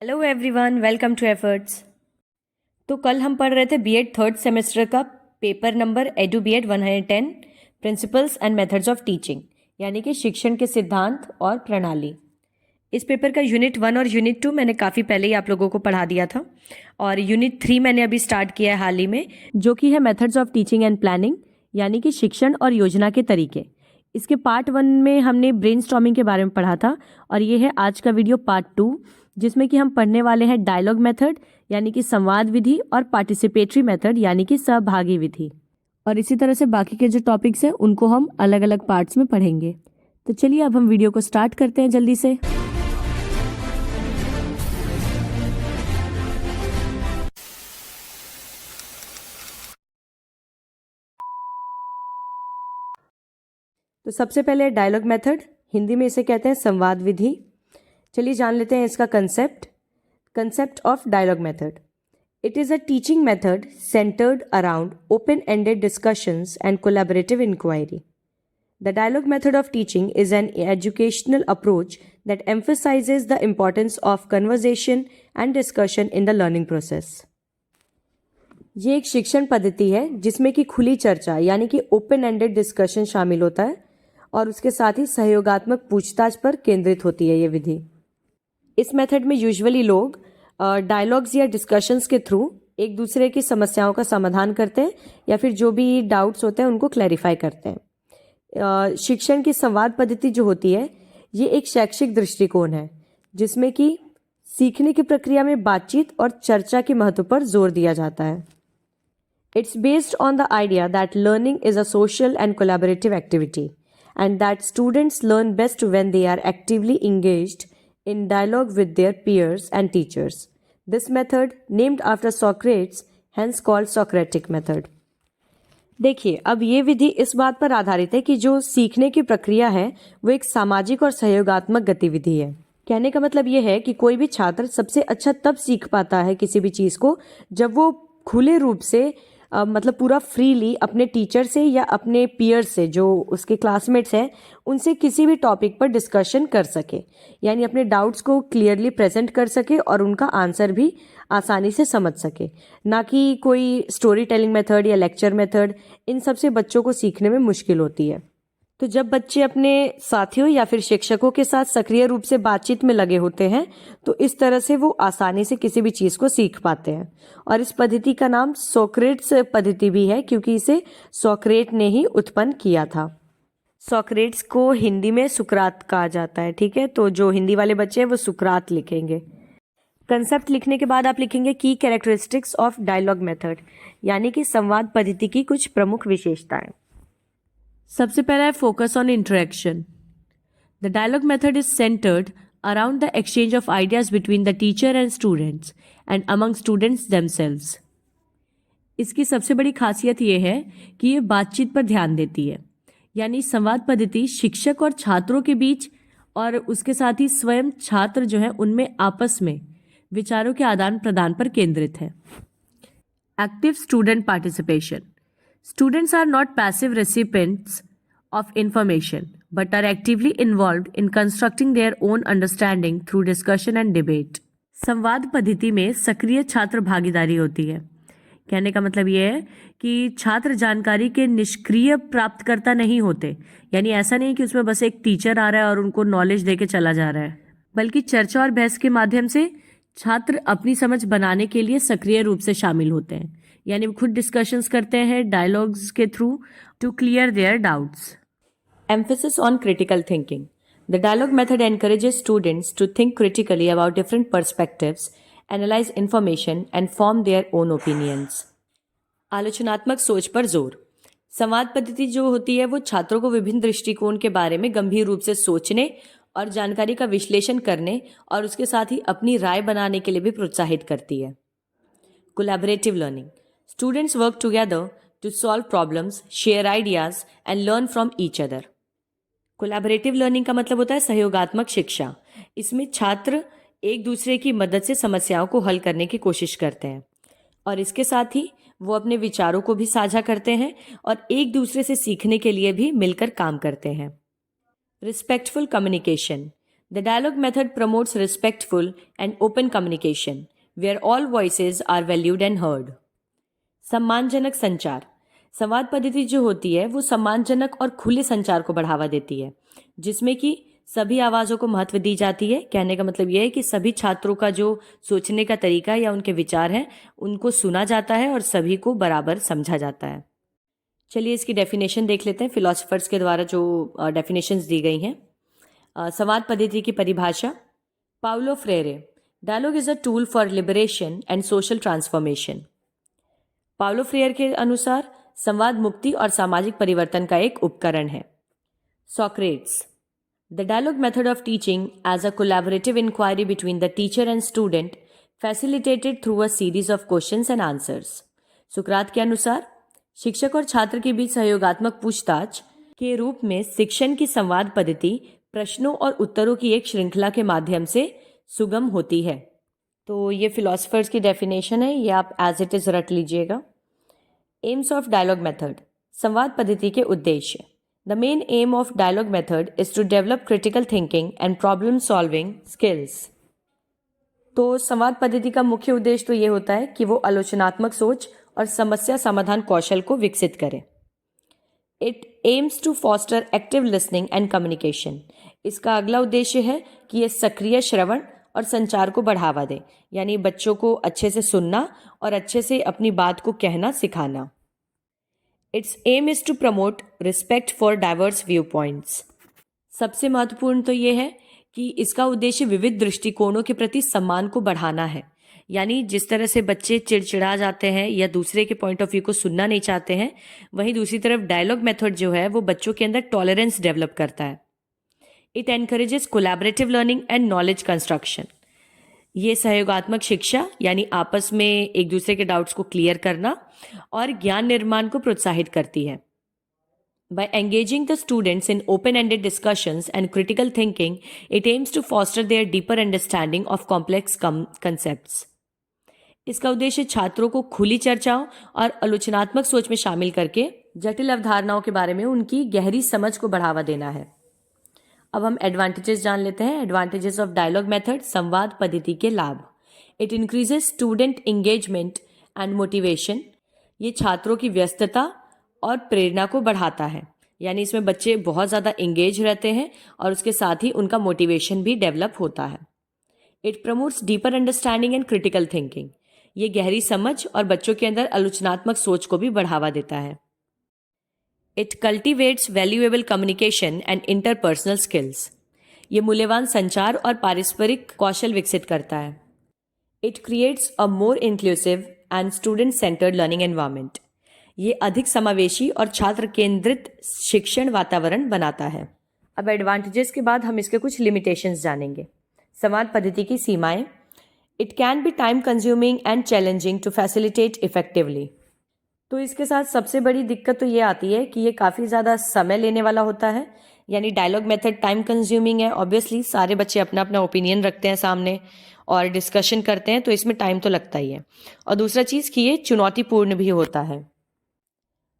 Hello everyone, welcome to Efforts. तो कल हम पढ़ रहे थे बीएड थर्ड सेमेस्टर का paper number EDU BEd 110 principles and methods of teaching, यानी कि शिक्षण के सिद्धांत और प्रणाली। इस पेपर का यूनिट 1 और यूनिट 2 मैंने काफ़ी पहले ही आप लोगों को पढ़ा दिया था, और यूनिट 3 मैंने अभी स्टार्ट किया है हाल ही में, जो कि है methods of teaching and planning, यानी कि शिक्षण और योजना के तरीके। इसके पार्ट 1 में हमने ब्रेनस्टॉर्मिंग के बारे में पढ़ा था, और ये है आज का वीडियो पार्ट 2, जिसमें कि हम पढ़ने वाले हैं डायलॉग मेथड यानी कि संवाद विधि, और पार्टिसिपेटरी मेथड यानी कि सहभागी विधि। और इसी तरह से बाकी के जो टॉपिक्स हैं उनको हम अलग अलग पार्ट्स में पढ़ेंगे। तो चलिए अब हम वीडियो को स्टार्ट करते हैं जल्दी से। तो सबसे पहले डायलॉग मेथड, हिंदी में इसे कहते हैं संवाद विधि। चलिए जान लेते हैं इसका concept of dialogue method. It is a teaching method centred around open ended discussions and collaborative inquiry. The dialogue method of teaching is an educational approach that emphasizes the importance of conversation and discussion in the learning process. ये एक शिक्षण पद्धति है जिसमें कि खुली चर्चा यानी कि ओपन एंडेड डिस्कशन शामिल होता है, और उसके साथ ही सहयोगात्मक पूछताछ पर केंद्रित होती है ये विधि। इस मेथड में यूजुअली लोग डायलॉग्स या डिस्कशंस के थ्रू एक दूसरे की समस्याओं का समाधान करते हैं, या फिर जो भी डाउट्स होते हैं उनको क्लैरिफाई करते हैं। शिक्षण की संवाद पद्धति जो होती है ये एक शैक्षिक दृष्टिकोण है जिसमें कि सीखने की प्रक्रिया में बातचीत और चर्चा के महत्व पर जोर दिया जाता है। It's based on the idea that learning is a social and collaborative activity and that students learn best when they are actively engaged in dialogue with their peers and teachers. This method, named after Socrates, hence called Socratic method. देखिए, अब ये विधि इस बात पर आधारित है कि जो सीखने की प्रक्रिया है वो एक सामाजिक और सहयोगात्मक गतिविधि है। कहने का मतलब ये है कि कोई भी छात्र सबसे अच्छा तब सीख पाता है किसी भी चीज़ को जब वो खुले रूप से मतलब पूरा फ्रीली अपने टीचर से या अपने पीयर से, जो उसके क्लासमेट्स हैं, उनसे किसी भी टॉपिक पर डिस्कशन कर सके, यानी अपने डाउट्स को क्लियरली प्रेजेंट कर सके और उनका आंसर भी आसानी से समझ सके। ना कि कोई स्टोरी टेलिंग मेथड या लेक्चर मेथड, इन सब से बच्चों को सीखने में मुश्किल होती है। तो जब बच्चे अपने साथियों या फिर शिक्षकों के साथ सक्रिय रूप से बातचीत में लगे होते हैं तो इस तरह से वो आसानी से किसी भी चीज़ को सीख पाते हैं। और इस पद्धति का नाम सोक्रेट्स पद्धति भी है क्योंकि इसे सोक्रेट ने ही उत्पन्न किया था। सोक्रेट्स को हिंदी में सुकरात कहा जाता है, ठीक है। तो जो हिंदी वाले बच्चे हैं वो सुकरात लिखेंगे। कंसेप्ट लिखने के बाद आप लिखेंगे की कैरेक्टरिस्टिक्स ऑफ डायलॉग मेथड, यानी कि संवाद पद्धति की कुछ प्रमुख विशेषताएं। सबसे पहला है focus on interaction. The dialogue method is centred around the exchange of ideas between the teacher and students and among students themselves. इसकी सबसे बड़ी खासियत यह है कि ये बातचीत पर ध्यान देती है, यानी संवाद पद्धति शिक्षक और छात्रों के बीच और उसके साथ ही स्वयं छात्र जो है उनमें आपस में विचारों के आदान प्रदान पर केंद्रित है। Active student participation. Students are not passive recipients of information, but are actively involved in constructing their own understanding through discussion and debate. संवाद पद्धति में सक्रिय छात्र भागीदारी होती है। कहने का मतलब यह है कि छात्र जानकारी के निष्क्रिय प्राप्तकर्ता नहीं होते, यानी ऐसा नहीं कि उसमें बस एक टीचर आ रहा है और उनको नॉलेज देके चला जा रहा है, बल्कि चर्चा और बहस के माध्यम से छात्र अपनी समझ बनाने के लिए सक्रिय रूप से शामिल होते हैं, यानी वो खुद डिस्कशंस करते हैं डायलॉग्स के through to clear their doubts. Emphasis on critical thinking. The dialogue method encourages students to think critically about different perspectives, analyse information and form their own opinions. आलोचनात्मक सोच पर जोर। संवाद पद्धति जो होती है वो छात्रों को विभिन्न दृष्टिकोण के बारे में गंभीर रूप से सोचने और जानकारी का विश्लेषण करने और उसके साथ ही अपनी राय बनाने के लिए भी प्रोत्साहित करती है। Collaborative learning. Students work together to solve problems, share ideas and learn from each other. Collaborative learning का मतलब होता है सहयोगात्मक शिक्षा। इसमें छात्र एक दूसरे की मदद से समस्याओं को हल करने की कोशिश करते हैं, और इसके साथ ही वो अपने विचारों को भी साझा करते हैं और एक दूसरे से सीखने के लिए भी मिलकर काम करते हैं। Respectful communication. The dialogue method promotes respectful and open communication, where all voices are valued and heard. सम्मानजनक संचार। संवाद पद्धति जो होती है वो सम्मानजनक और खुले संचार को बढ़ावा देती है, जिसमें कि सभी आवाज़ों को महत्व दी जाती है। कहने का मतलब यह है कि सभी छात्रों का जो सोचने का तरीका या उनके विचार हैं उनको सुना जाता है और सभी को बराबर समझा जाता है। चलिए इसकी डेफिनेशन देख लेते हैं, फिलोसफर्स के द्वारा जो डेफिनेशंस दी गई हैं। संवाद पद्धति की परिभाषा। Paulo Freire, dialogue is a tool for liberation and social transformation. Paulo Freire के अनुसार संवाद मुक्ति और सामाजिक परिवर्तन का एक उपकरण है। Socrates, the dialogue method of teaching as a collaborative inquiry between the teacher and student facilitated through a series of questions and answers. सुकरात के अनुसार शिक्षक और छात्र के बीच सहयोगात्मक पूछताछ के रूप में शिक्षण की संवाद पद्धति प्रश्नों और उत्तरों की एक श्रृंखला के माध्यम से सुगम होती है। तो ये फिलोसफर्स की डेफिनेशन है, ये आप एज इट इज रट लीजिएगा। Aims of dialogue method. संवाद पद्धति के उद्देश्य। The main aim of dialogue method is to develop critical thinking and problem solving skills. तो संवाद पद्धति का मुख्य उद्देश्य तो ये होता है कि वो आलोचनात्मक सोच और समस्या समाधान कौशल को विकसित करे। It aims to foster active listening and communication. इसका अगला उद्देश्य है कि ये सक्रिय श्रवण और संचार को बढ़ावा दे, यानी बच्चों को अच्छे से सुनना और अच्छे से अपनी बात को कहना सिखाना। Its aim is to promote respect for diverse viewpoints. सबसे महत्वपूर्ण तो ये है कि इसका उद्देश्य विविध दृष्टिकोणों के प्रति सम्मान को बढ़ाना है, यानी जिस तरह से बच्चे चिड़चिड़ा जाते हैं या दूसरे के पॉइंट ऑफ व्यू को सुनना नहीं चाहते हैं, वहीं दूसरी तरफ डायलॉग मेथड जो है वो बच्चों के अंदर टॉलरेंस डेवलप करता है। It encourages collaborative learning and knowledge construction. ये सहयोगात्मक शिक्षा यानी आपस में एक दूसरे के डाउट्स को क्लियर करना और ज्ञान निर्माण को प्रोत्साहित करती है। By engaging the students in open-ended discussions and critical thinking, it aims to foster their deeper understanding of complex concepts. इसका उद्देश्य छात्रों को खुली चर्चाओं और आलोचनात्मक सोच में शामिल करके जटिल अवधारणाओं के बारे में उनकी गहरी समझ को बढ़ावा देना है। अब हम एडवांटेजेस जान लेते हैं। एडवांटेजेस ऑफ डायलॉग मेथड, संवाद पद्धति के लाभ। It increases student engagement and motivation. ये छात्रों की व्यस्तता और प्रेरणा को बढ़ाता है, यानी इसमें बच्चे बहुत ज़्यादा एंगेज रहते हैं और उसके साथ ही उनका मोटिवेशन भी डेवलप होता है। It promotes deeper understanding and critical thinking. ये गहरी समझ और बच्चों के अंदर आलोचनात्मक सोच को भी बढ़ावा देता है। It cultivates valuable communication and interpersonal skills. ये मूल्यवान संचार और पारस्परिक कौशल विकसित करता है। It creates a more inclusive and student centred learning environment. ये अधिक समावेशी और छात्र केंद्रित शिक्षण वातावरण बनाता है। अब एडवांटेजेस के बाद हम इसके कुछ लिमिटेशंस जानेंगे। संवाद पद्धति की सीमाएं। It can be time consuming and challenging to facilitate effectively. तो इसके साथ सबसे बड़ी दिक्कत तो ये आती है कि ये काफ़ी ज़्यादा समय लेने वाला होता है, यानी डायलॉग मेथड टाइम कंज्यूमिंग है। ऑब्वियसली सारे बच्चे अपना अपना ओपिनियन रखते हैं सामने और डिस्कशन करते हैं, तो इसमें टाइम तो लगता ही है। और दूसरा चीज़ कि ये चुनौतीपूर्ण भी होता है।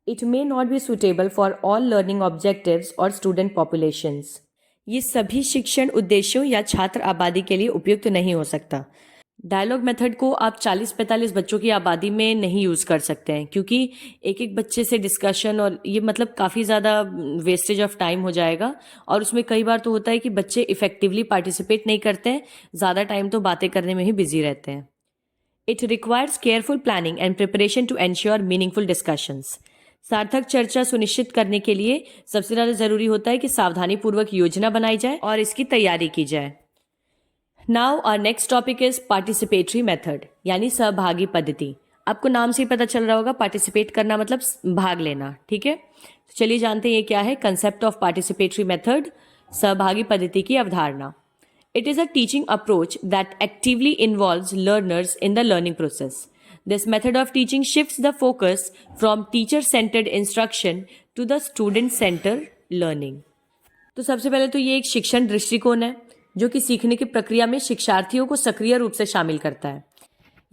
It may not be suitable for all learning objectives और स्टूडेंट पॉपुलेशंस। ये सभी शिक्षण उद्देश्यों या छात्र आबादी के लिए उपयुक्त नहीं हो सकता। डायलॉग मेथड को आप 40-45 बच्चों की आबादी में नहीं यूज़ कर सकते हैं, क्योंकि एक एक बच्चे से डिस्कशन और ये मतलब काफ़ी ज़्यादा वेस्टेज ऑफ टाइम हो जाएगा। और उसमें कई बार तो होता है कि बच्चे इफेक्टिवली पार्टिसिपेट नहीं करते हैं, ज़्यादा टाइम तो बातें करने में ही बिजी रहते हैं। It requires careful planning and preparation to ensure meaningful discussions. सार्थक चर्चा सुनिश्चित करने के लिए सबसे ज़्यादा ज़रूरी होता है कि सावधानीपूर्वक योजना बनाई जाए और इसकी तैयारी की जाए। Now our next topic is participatory method, यानी सहभागी पद्धति। आपको नाम से ही पता चल रहा होगा, पार्टिसिपेट करना मतलब भाग लेना, ठीक है। तो चलिए जानते हैं ये क्या है। कंसेप्ट ऑफ पार्टिसिपेटरी मेथड, सहभागी पद्धति की अवधारणा। It is a teaching approach that actively involves learners in the learning process. This method of teaching shifts the focus from teacher-centered instruction to the student-centered learning. तो सबसे पहले तो ये एक शिक्षण दृष्टिकोण है जो कि सीखने की प्रक्रिया में शिक्षार्थियों को सक्रिय रूप से शामिल करता है।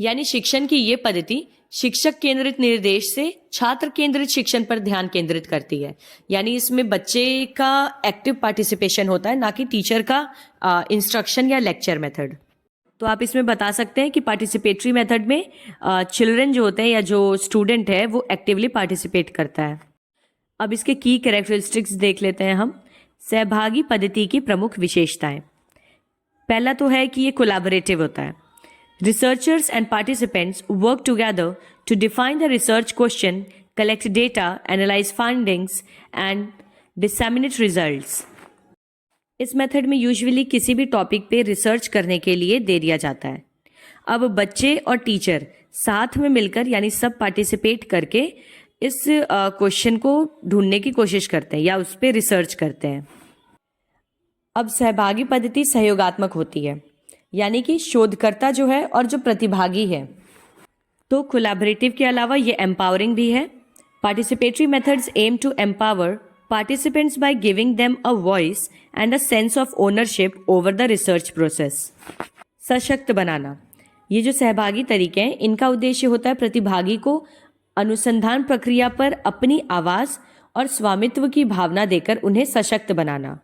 यानी शिक्षण की ये पद्धति शिक्षक केंद्रित निर्देश से छात्र केंद्रित शिक्षण पर ध्यान केंद्रित करती है। यानी इसमें बच्चे का एक्टिव पार्टिसिपेशन होता है, ना कि टीचर का इंस्ट्रक्शन या लेक्चर मेथड। तो आप इसमें बता सकते हैं कि पार्टिसिपेटरी मेथड में चिल्ड्रन जो होते हैं या जो स्टूडेंट है वो एक्टिवली पार्टिसिपेट करता है। अब इसके की कैरेक्टरिस्टिक्स देख लेते हैं हम। सहभागी पद्धति की प्रमुख विशेषताएं। पहला तो है कि ये कोलैबोरेटिव होता है। Researchers and participants work together to define the research question, collect data, analyze findings, and disseminate results. इस मेथड में यूजुअली किसी भी टॉपिक पे रिसर्च करने के लिए दे दिया जाता है। अब बच्चे और टीचर साथ में मिलकर यानी सब पार्टिसिपेट करके इस क्वेश्चन को ढूंढने की कोशिश करते हैं या उस पर रिसर्च करते हैं। अब सहभागी पद्धति सहयोगात्मक होती है, यानी कि शोधकर्ता जो है और जो प्रतिभागी है। तो कोलैबोरेटिव के अलावा ये एम्पावरिंग भी है। Participatory methods aim to empower participants by giving them a voice and a sense of ownership over the research process. सशक्त बनाना। ये जो सहभागी तरीके हैं इनका उद्देश्य होता है प्रतिभागी को अनुसंधान प्रक्रिया पर अपनी आवाज और स्वामित्व की भावना देकर उन्हें सशक्त बनाना।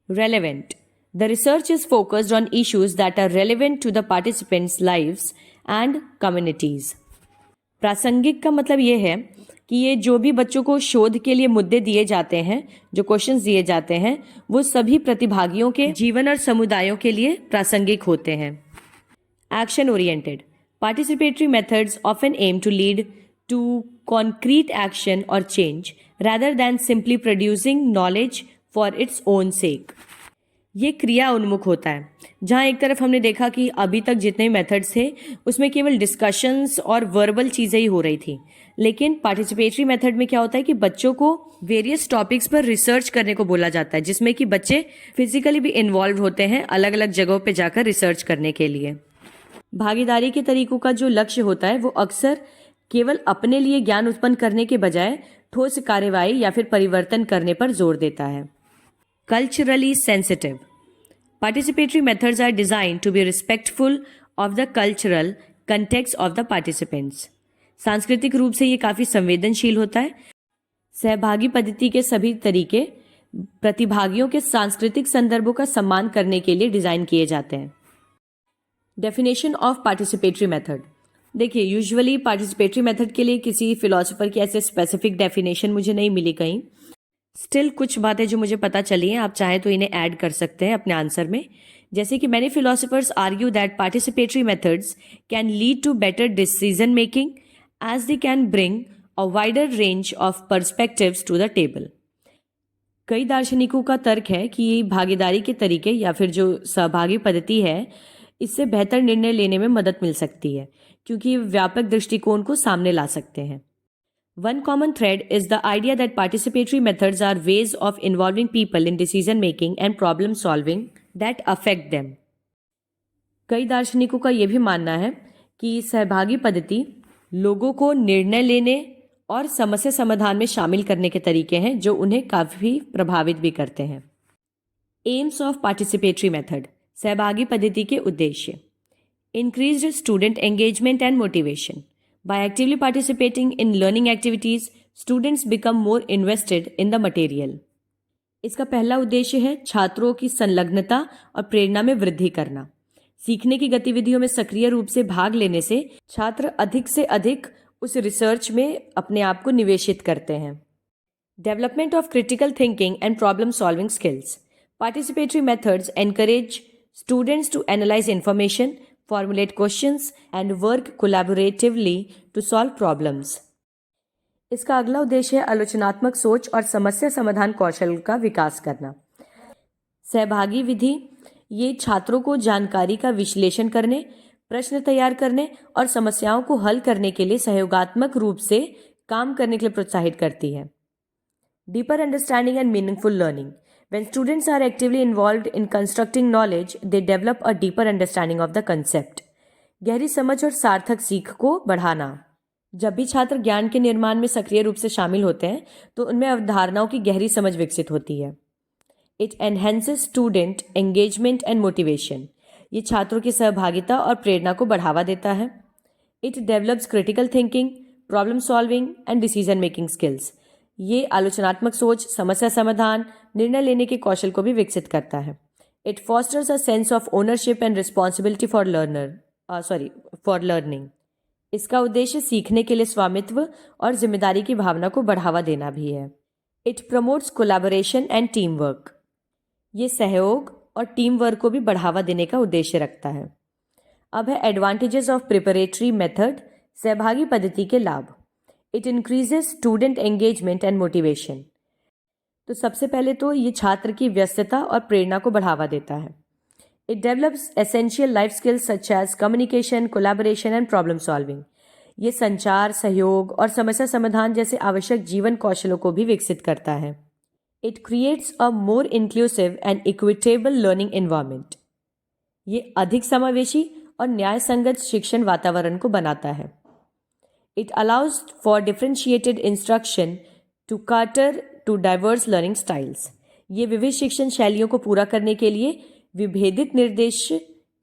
Relevant. The research is focused on issues that are relevant to the participants' lives and communities. प्रासंगिक का मतलब ये है कि ये जो भी बच्चों को शोध के लिए मुद्दे दिए जाते हैं, जो क्वेश्चंस दिए जाते हैं, वो सभी प्रतिभागियों के जीवन और समुदायों के लिए प्रासंगिक होते हैं। Action oriented. Participatory methods often aim to lead to concrete action or change rather than simply producing knowledge for its own sake. ये क्रिया उन्मुख होता है, जहाँ एक तरफ हमने देखा कि अभी तक जितने मेथड्स थे उसमें केवल डिस्कशंस और वर्बल चीज़ें ही हो रही थी, लेकिन पार्टिसिपेटरी मेथड में क्या होता है कि बच्चों को वेरियस टॉपिक्स पर रिसर्च करने को बोला जाता है, जिसमें कि बच्चे फिजिकली भी इन्वॉल्व होते हैं अलग अलग जगहों पे जाकर रिसर्च करने के लिए। भागीदारी के तरीकों का जो लक्ष्य होता है वो अक्सर केवल अपने लिए ज्ञान उत्पन्न करने के बजाय ठोस कार्यवाही या फिर परिवर्तन करने पर जोर देता है। Culturally sensitive. Participatory methods are designed to be respectful of the cultural context of the participants. सांस्कृतिक रूप से ये काफ़ी संवेदनशील होता है। सहभागी पद्धति के सभी तरीके प्रतिभागियों के सांस्कृतिक संदर्भों का सम्मान करने के लिए डिज़ाइन किए जाते हैं। Definition of participatory method. देखिए, यूजुअली पार्टिसिपेटरी मेथड के लिए किसी फिलोसोफर की ऐसे स्पेसिफिक डेफिनेशन मुझे नहीं मिली कहीं। स्टिल कुछ बातें जो मुझे पता चली हैं, आप चाहें तो इन्हें ऐड कर सकते हैं अपने आंसर में। जैसे कि many philosophers argue that participatory methods can lead to better decision making as they can bring a wider range of perspectives to the table. कई दार्शनिकों का तर्क है कि भागीदारी के तरीके या फिर जो सहभागी पद्धति है, इससे बेहतर निर्णय लेने में मदद मिल सकती है, क्योंकि व्यापक दृष्टिकोण को सामने ला सकते हैं। One common thread is the idea that participatory methods are ways of involving people in decision making and problem solving that affect them. कई दार्शनिकों का यह भी मानना है कि सहभागी पद्धति लोगों को निर्णय लेने और समस्या समाधान में शामिल करने के तरीके हैं जो उन्हें काफ़ी प्रभावित भी करते हैं। AIIMS of participatory method. सहभागी पद्धति के उद्देश्य। Increased student engagement and motivation. By actively participating in learning activities, students become more invested in the material. इसका पहला उद्देश्य है छात्रों की संलग्नता और प्रेरणा में वृद्धि करना। सीखने की गतिविधियों में सक्रिय रूप से भाग लेने से छात्र अधिक से अधिक उस रिसर्च में अपने आप को निवेशित करते हैं। Development of critical thinking and problem solving skills. Participatory methods encourage students to analyse information, formulate questions and work collaboratively to solve problems. इसका अगला उद्देश्य है आलोचनात्मक सोच और समस्या समाधान कौशल का विकास करना। सहभागी विधि ये छात्रों को जानकारी का विश्लेषण करने, प्रश्न तैयार करने और समस्याओं को हल करने के लिए सहयोगात्मक रूप से काम करने के लिए प्रोत्साहित करती है। Deeper understanding and meaningful learning. When students are actively involved in constructing knowledge, they develop a deeper understanding of the concept. गहरी समझ और सार्थक सीख को बढ़ाना। जब भी छात्र ज्ञान के निर्माण में सक्रिय रूप से शामिल होते हैं तो उनमें अवधारणाओं की गहरी समझ विकसित होती है। It enhances student engagement and motivation. ये छात्रों की सहभागिता और प्रेरणा को बढ़ावा देता है। It develops critical thinking, problem solving and decision making skills. ये आलोचनात्मक सोच, समस्या समाधान, निर्णय लेने के कौशल को भी विकसित करता है। It fosters a sense of ownership and responsibility for learning. इसका उद्देश्य सीखने के लिए स्वामित्व और जिम्मेदारी की भावना को बढ़ावा देना भी है। It promotes collaboration and team work. ये सहयोग और टीम वर्क को भी बढ़ावा देने का उद्देश्य रखता है। अब है एडवांटेजेस ऑफ प्रिपरेटरी मेथड, सहभागी पद्धति के लाभ। It increases student engagement and motivation. तो सबसे पहले तो ये छात्र की व्यस्तता और प्रेरणा को बढ़ावा देता है। It develops essential life skills such as communication, collaboration and problem solving. ये संचार, सहयोग और समस्या समाधान जैसे आवश्यक जीवन कौशलों को भी विकसित करता है। It creates a more inclusive and equitable learning environment. ये अधिक समावेशी और न्याय संगत शिक्षण वातावरण को बनाता है। It allows for differentiated instruction to cater to diverse learning styles. ये विविध शिक्षण शैलियों को पूरा करने के लिए विभेदित निर्देश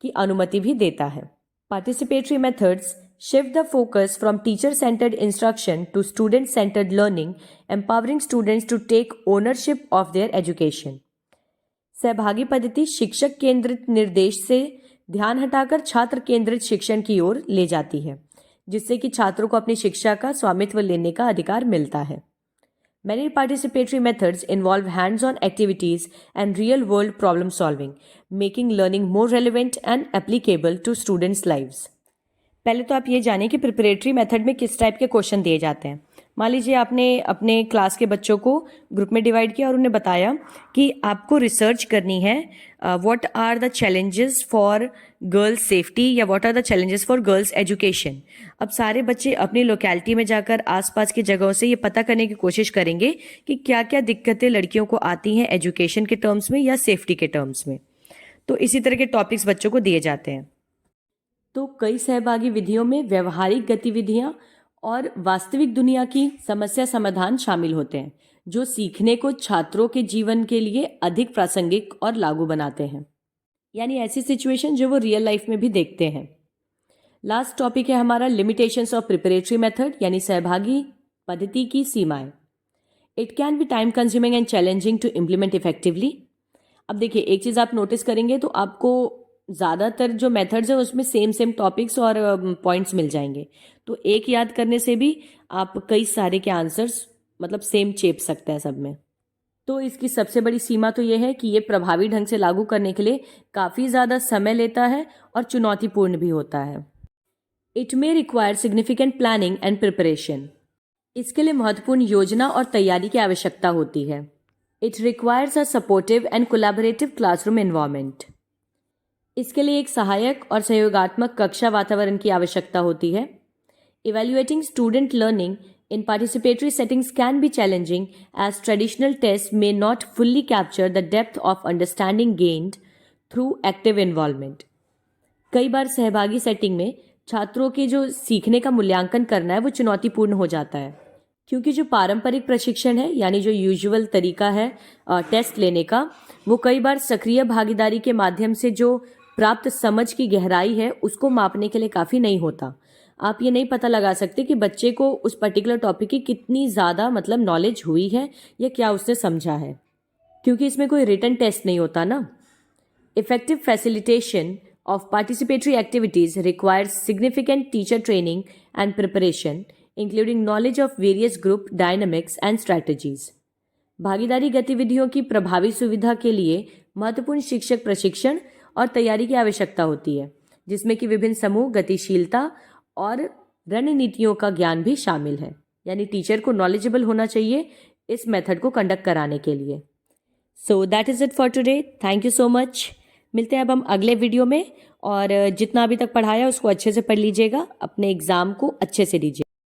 की अनुमति भी देता है। Participatory methods shift the focus from teacher-centered instruction to student-centered learning, empowering students to take ownership of their education. सहभागी पद्धति शिक्षक केंद्रित निर्देश से ध्यान हटाकर छात्र केंद्रित शिक्षण की ओर ले जाती है, जिससे कि छात्रों को अपनी शिक्षा का स्वामित्व लेने का अधिकार मिलता है। Many participatory methods involve hands-on activities and real-world problem solving, making learning more relevant and applicable to students' lives. पहले तो आप ये जानें कि प्रिपरेटरी मेथड में किस टाइप के क्वेश्चन दिए जाते हैं। मान लीजिए आपने अपने क्लास के बच्चों को ग्रुप में डिवाइड किया और उन्हें बताया कि आपको रिसर्च करनी है what are the challenges for girls safety या what are the challenges for girls education. अब सारे बच्चे अपनी लोकेलिटी में जाकर आसपास की जगहों से ये पता करने की कोशिश करेंगे कि क्या क्या दिक्कतें लड़कियों को आती हैं एजुकेशन के टर्म्स में या सेफ्टी के टर्म्स में। तो इसी तरह के टॉपिक्स बच्चों को दिए जाते हैं। तो कई सहभागी विधियों में व्यवहारिक गतिविधियां और वास्तविक दुनिया की समस्या समाधान शामिल होते हैं, जो सीखने को छात्रों के जीवन के लिए अधिक प्रासंगिक और लागू बनाते हैं, यानी ऐसी सिचुएशन जो वो रियल लाइफ में भी देखते हैं। लास्ट टॉपिक है हमारा लिमिटेशंस ऑफ प्रिपरेटरी मेथड, यानी सहभागी पद्धति की सीमाएं। It can be time consuming and challenging to implement effectively. अब देखिए, एक चीज़ आप नोटिस करेंगे तो आपको ज़्यादातर जो मेथड्स हैं उसमें सेम टॉपिक्स और पॉइंट्स मिल जाएंगे, तो एक याद करने से भी आप कई सारे के आंसर्स मतलब सेम चेप सकते हैं सब में। तो इसकी सबसे बड़ी सीमा तो ये है कि ये प्रभावी ढंग से लागू करने के लिए काफ़ी ज़्यादा समय लेता है और चुनौतीपूर्ण भी होता है। It may require significant planning and preparation. इसके लिए महत्वपूर्ण योजना और तैयारी की आवश्यकता होती है। It requires a supportive and collaborative classroom environment. इसके लिए एक सहायक और सहयोगात्मक कक्षा वातावरण की आवश्यकता होती है। Evaluating student learning in participatory settings can be challenging as traditional tests may not fully capture the depth of understanding gained through active involvement. कई बार सहभागी सेटिंग में छात्रों के जो सीखने का मूल्यांकन करना है वो चुनौतीपूर्ण हो जाता है, क्योंकि जो पारंपरिक प्रशिक्षण है यानी जो यूजुअल तरीका है टेस्ट लेने का, वो कई बार सक्रिय भागीदारी के माध्यम से जो प्राप्त समझ की गहराई है उसको मापने के लिए काफ़ी नहीं होता। आप ये नहीं पता लगा सकते कि बच्चे को उस पर्टिकुलर टॉपिक की कितनी ज़्यादा मतलब नॉलेज हुई है या क्या उसने समझा है, क्योंकि इसमें कोई रिटन टेस्ट नहीं होता ना। Effective facilitation of participatory activities requires significant teacher training and preparation including knowledge of various group dynamics and strategies. भागीदारी गतिविधियों की प्रभावी सुविधा के लिए महत्वपूर्ण शिक्षक प्रशिक्षण और तैयारी की आवश्यकता होती है, जिसमें कि विभिन्न समूह गतिशीलता और रणनीतियों का ज्ञान भी शामिल है, यानी टीचर को नॉलेजेबल होना चाहिए इस मेथड को कंडक्ट कराने के लिए। So that is it for today. Thank you so much. मिलते हैं अब हम अगले वीडियो में, और जितना अभी तक पढ़ाया उसको अच्छे से पढ़ लीजिएगा, अपने एग्ज़ाम को अच्छे से दीजिए।